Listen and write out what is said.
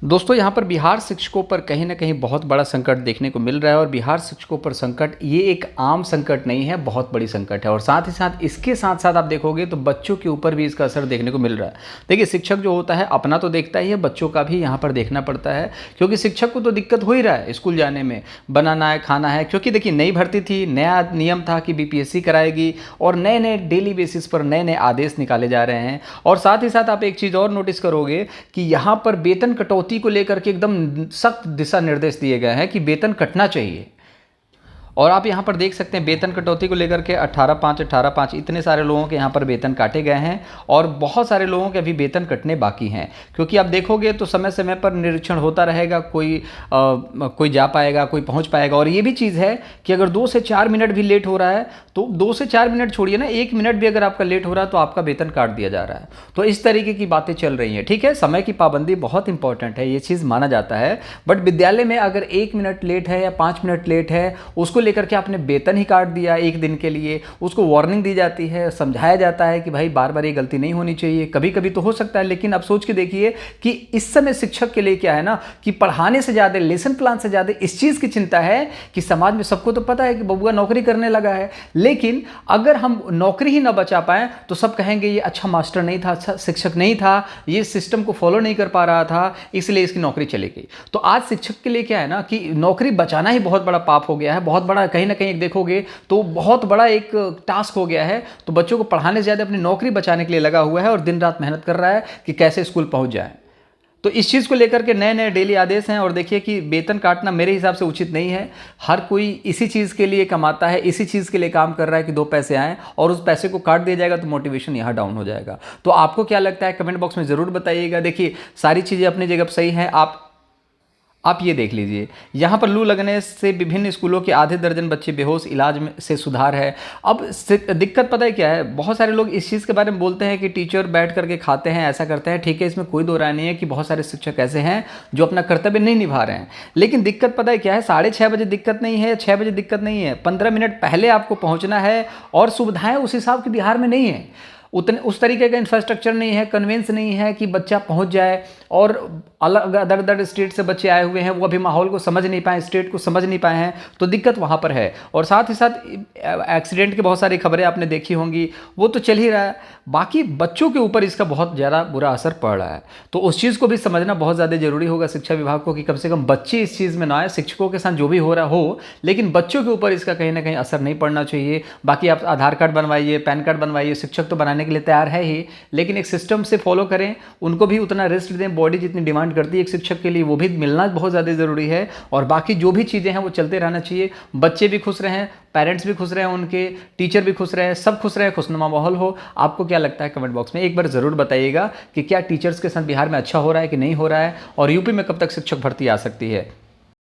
दोस्तों यहाँ पर बिहार शिक्षकों पर कहीं ना कहीं बहुत बड़ा संकट देखने को मिल रहा है और बिहार शिक्षकों पर संकट ये एक आम संकट नहीं है, बहुत बड़ी संकट है। और साथ ही साथ इसके साथ साथ आप देखोगे तो बच्चों के ऊपर भी इसका असर देखने को मिल रहा है। देखिए, शिक्षक जो होता है अपना तो देखता ही है, बच्चों का भी यहाँ पर देखना पड़ता है, क्योंकि शिक्षक को तो दिक्कत हो ही रहा है स्कूल जाने में, बनाना है, खाना है। क्योंकि देखिए, नई भर्ती थी, नया नियम था कि बीपीएससी कराएगी और नए नए डेली बेसिस पर नए नए आदेश निकाले जा रहे हैं। और साथ ही साथ आप एक चीज़ और नोटिस करोगे कि यहाँ पर वेतन कटौती को लेकर के एकदम सख्त दिशा निर्देश दिए गए हैं कि वेतन कटना चाहिए। और आप यहाँ पर देख सकते हैं वेतन कटौती को लेकर के 18/5 इतने सारे लोगों के यहाँ पर वेतन काटे गए हैं और बहुत सारे लोगों के अभी वेतन कटने बाकी हैं। क्योंकि आप देखोगे तो समय समय पर निरीक्षण होता रहेगा, कोई जा पाएगा, कोई पहुँच पाएगा। और ये भी चीज़ है कि अगर 2 से 4 मिनट भी लेट हो रहा है तो 2 से 4 मिनट छोड़िए ना, 1 मिनट भी अगर आपका लेट हो रहा है तो आपका वेतन काट दिया जा रहा है। तो इस तरीके की बातें चल रही हैं। ठीक है, समय की पाबंदी बहुत इंपॉर्टेंट है, ये चीज़ माना जाता है। बट विद्यालय में अगर 1 मिनट लेट है या 5 मिनट लेट है, उसको लेकर के आपने वेतन ही काट दिया एक दिन के लिए, उसको वार्निंग दी जाती है, समझाया जाता है कि भाई बार बार ये गलती नहीं होनी चाहिए। कभी कभी तो हो सकता है, लेकिन अब सोच के देखिए कि इस समय शिक्षक के लिए क्या है ना कि पढ़ाने से ज़्यादा, लेसन प्लान से ज़्यादा इस चीज़ की चिंता है कि समाज में सबको तो पता है कि बबुआ नौकरी करने लगा है, लेकिन अगर हम नौकरी ही ना बचा पाएँ तो सब कहेंगे ये अच्छा मास्टर नहीं था, अच्छा शिक्षक नहीं था, ये सिस्टम को फॉलो नहीं कर पा रहा था, इसलिए इसकी नौकरी चली गई। तो आज शिक्षक के लिए क्या है ना कि नौकरी बचाना ही बहुत बड़ा पाप हो गया है, बहुत बड़ा, कहीं ना कहीं एक देखोगे तो बहुत बड़ा एक टास्क हो गया है। तो बच्चों को पढ़ाने से ज़्यादा अपनी नौकरी बचाने के लिए लगा हुआ है और दिन रात मेहनत कर रहा है कि कैसे स्कूल पहुंच जाए। तो इस चीज़ को लेकर के नए नए डेली आदेश हैं। और देखिए कि वेतन काटना मेरे हिसाब से उचित नहीं है। हर कोई इसी चीज़ के लिए कमाता है, इसी चीज़ के लिए काम कर रहा है कि 2 पैसे आएँ, और उस पैसे को काट दिया जाएगा तो मोटिवेशन यहाँ डाउन हो जाएगा। तो आपको क्या लगता है, कमेंट बॉक्स में ज़रूर बताइएगा। देखिए, सारी चीज़ें अपनी जगह पर सही हैं। आप ये देख लीजिए, यहाँ पर लू लगने से विभिन्न स्कूलों के आधे दर्जन बच्चे बेहोश, इलाज में से सुधार है। अब दिक्कत पता है क्या है, बहुत सारे लोग इस चीज़ के बारे में बोलते हैं कि टीचर बैठ करके खाते हैं, ऐसा करते हैं। ठीक है, इसमें कोई दो राय नहीं है कि बहुत सारे शिक्षक ऐसे हैं जो अपना कर्तव्य नहीं निभा रहे हैं। लेकिन दिक्कत पता है क्या है, 6:30 बजे दिक्कत नहीं है, 6 बजे दिक्कत नहीं है, 15 मिनट पहले आपको पहुँचना है। और सुविधाएँ उस हिसाब की बिहार में नहीं है, उस तरीके का इंफ्रास्ट्रक्चर नहीं है, कन्वेंस नहीं है कि बच्चा पहुंच जाए। और अलग अदर अदर स्टेट से बच्चे आए हुए हैं, वो अभी माहौल को समझ नहीं पाए, स्टेट को समझ नहीं पाए हैं, तो दिक्कत वहाँ पर है। और साथ ही साथ एक्सीडेंट की बहुत सारी खबरें आपने देखी होंगी, वो तो चल ही रहा है। बाकी बच्चों के ऊपर इसका बहुत ज़्यादा बुरा असर पड़ रहा है। तो उस चीज़ को भी समझना बहुत ज़्यादा ज़रूरी होगा शिक्षा विभाग को कि कम से कम बच्चे इस चीज़ में ना आए। शिक्षकों के साथ जो भी हो रहा हो, लेकिन बच्चों के ऊपर इसका कहीं ना कहीं असर नहीं पड़ना चाहिए। बाकी आप आधार कार्ड बनवाइए, पैन कार्ड बनवाइए, शिक्षक तो बनाने के लिए तैयार है ही, लेकिन एक सिस्टम से फॉलो करें, उनको भी उतना रेस्ट दें। बॉडी जितनी डिमांड करती है एक शिक्षक के लिए, वो भी मिलना बहुत ज़्यादा ज़रूरी है। और बाकी जो भी चीज़ें हैं वो चलते रहना चाहिए। बच्चे भी खुश रहें, पेरेंट्स भी खुश रहें, उनके टीचर भी खुश रहें, सब खुश रहें, खुशनुमा माहौल हो। आपको क्या लगता है, कमेंट बॉक्स में एक बार ज़रूर बताइएगा कि क्या टीचर्स के साथ बिहार में अच्छा हो रहा है कि नहीं हो रहा है, और यूपी में कब तक शिक्षक भर्ती आ सकती है।